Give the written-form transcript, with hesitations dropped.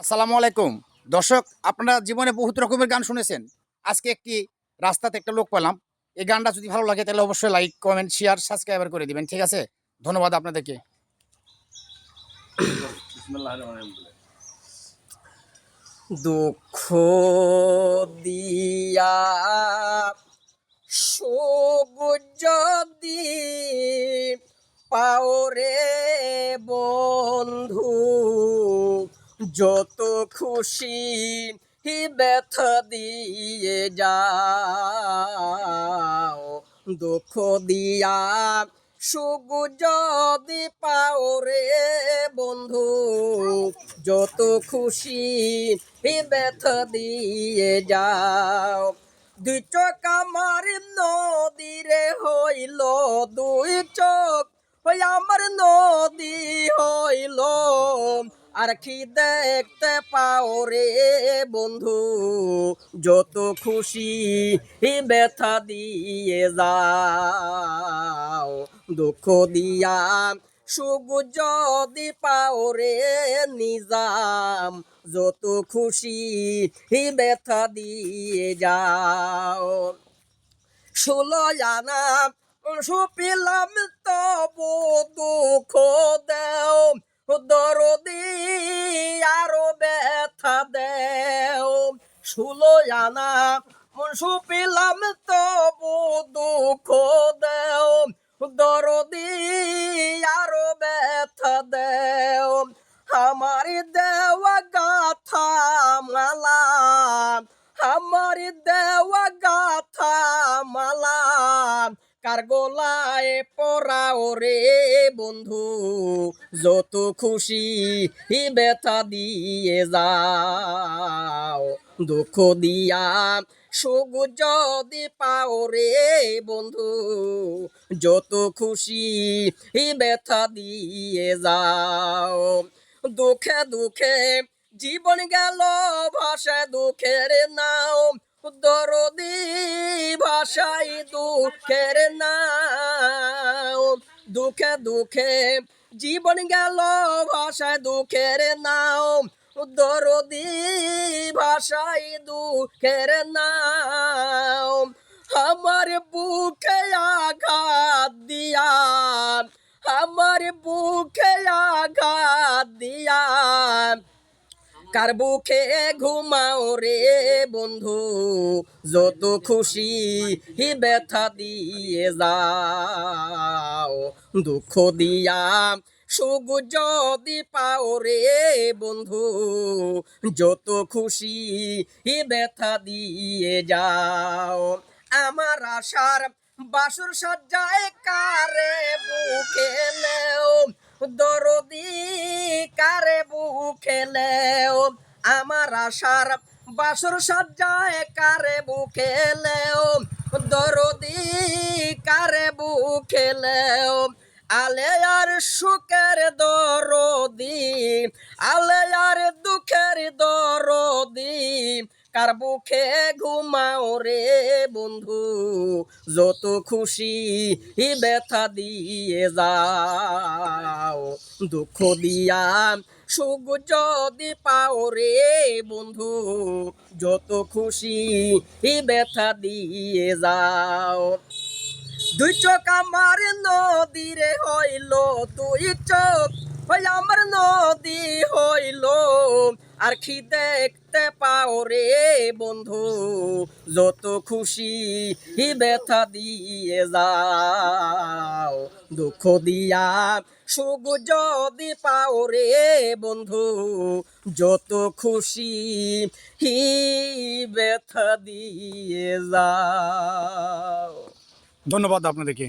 আসসালামু আলাইকুম দর্শক, আপনারা জীবনে বহুত রকমের গান শুনেছেন। আজকে একটি রাস্তাতে একটা লোক পেলাম। এই গানটা যদি ভালো লাগে তাহলে অবশ্যই লাইক, কমেন্ট, শেয়ার, সাবস্ক্রাইবার করে দিবেন। ঠিক আছে, ধন্যবাদ আপনাদেরকে। দুঃখ দিয়া সুখ যদি পাওরে বন্ধু, যত খুশি ব্যথা দিয়ে যাও। দুঃখ দিয়া সুখ যদি পাওরে বন্ধু, যত খুশি ব্যথা দিয়ে যাও। দুই চোখ আমার নদীরে হইল, দুই চোখ ওই আমার নদী হইল, আর কি দেখতে পাও রে বন্ধু, যত খুশি ব্যথা দিয়ে যাও। দুঃখ দিয়া সুখ যদি পাও রে নিজাম, যত খুশি ব্যথা দিয়ে যাও। 16 আনা সুপিলাম তবু দুঃখ দেও, দরদি আরো ব্যথা দেও। 16 আনা সুপিলাম তবু দুঃখ দেও, দরদি আরো ব্যথা দেও। আমার দেওয়া গাথা মালা, আমার দেওয়া গাথা মালা, কার গলায় পরাও রে বন্ধু, যত খুশি ব্যথা দিয়ে যাও। দুঃখ দিয়া সুখ যদি পাও রে বন্ধু, যত খুশি ব্যথা দিয়ে যাও। দুঃখে দুঃখে জীবন গেল ভাষায় দুঃখের নাও, দরদি ভাষায় দুঃখের নাও। দুঃখে দুঃখে জীবন গেল ভাষায় দুঃখের নাও, দরদি ভাষায় দুঃখের নাও। আমার বুকে আঘাত দিয়া, আমার বুকে আঘাত দিয়া, কার বুকে ঘুমাও রে বন্ধু, যত খুশি ব্যথা দিয়ে যাও। দুঃখ দিয়া সুখ যদি পাও রে বন্ধু, যত খুশি ব্যথা দিয়ে যাও। আমার আশার বাসুর সজ্জায় কারে বুকে নেও, দরদি কারে বুকে নেও। আমার আশার বাসুর সজ্জায় কারে বুকে নেও, দরদি কারে বুকে নেও। আলে আর সুখের দরদি, আলে আর দুঃখের দরদি, কার বুকে ঘুমাও রে বন্ধু, যত খুশি ব্যথা দিয়ে যাও। দুঃখ দিয়া সুখ যদি পাও রে বন্ধু, যত খুশি ব্যথা দিয়ে যাও। দুই চোখ আমার নদীরে হইল, দুই চোখ ওই আমার নদী হইল, আর কি দেখতে পাও রে বন্ধু, যত খুশি ব্যথা দিয়ে যাও। দুঃখ দিয়া সুখ যদি পাও রে বন্ধু, যত খুশি ব্যথা দিয়ে যাও। ধন্যবাদ আপনাদেরকে।